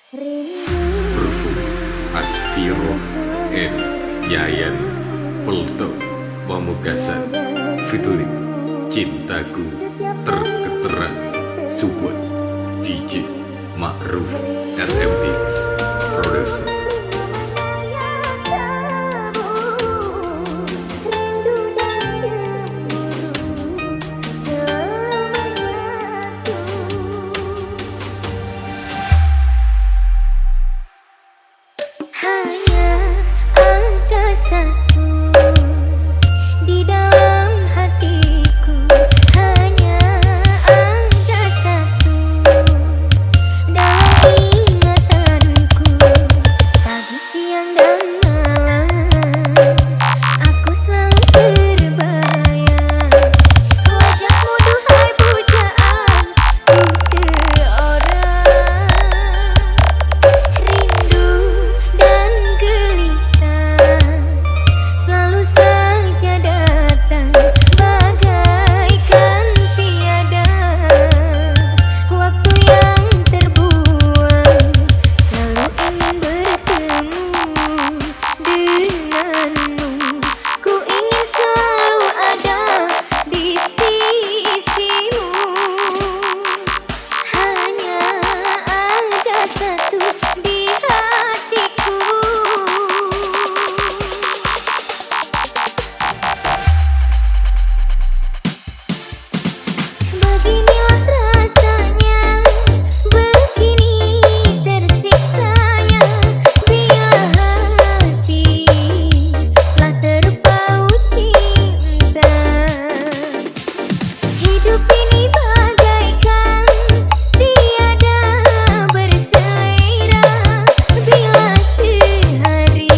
Perfum Asfiro N Yayan Pelto Pamekasan featuring Cintaku Terketerang Support DJ Ma'ruf RMX Producer. Hanya ada satu di dalam hatiku, hanya ada satu dalam ingatanku. Pagi, siang, dan malam aku selalu terbayang wajahmu, duhai pujaanku seorang. Rindu dan gelisah selalu saja datang bagaikan tiada waktu yang terbuang. Selalu ingin bertemu denganmu, ku ingin selalu ada di sisimu. Hanya ada satu di hatiku. Beginilah rasanya, begini tersiksanya bila hati telah terpaut cinta. Hidup ini bagaikan tiada berselera bila sehari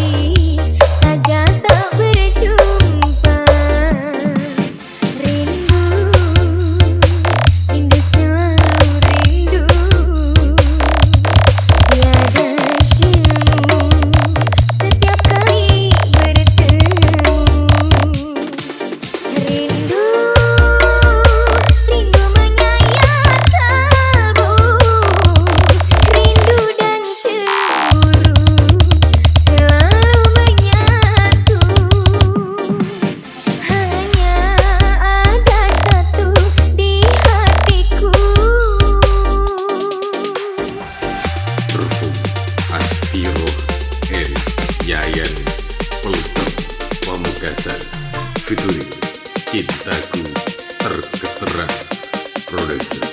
saja tak berjumpa. Rindu, rindu selalu rindu, tiada ilmu setiap kali bertemu. Rindu, rindu menyayat kalbu, rindu dan cemburu selalu menyatu. Hanya ada satu di hatiku. Perfum Asfiro N Yayan Pelto Pamekasan featuring Cintaku Terketerang Producer.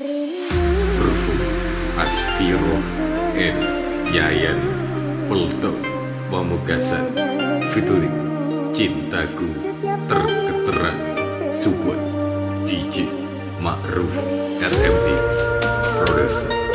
Perfum Asfiro N Yayan Pelto Pamekasan featuring Cintaku Terketerang Support DJ Ma'ruf RMX Producer.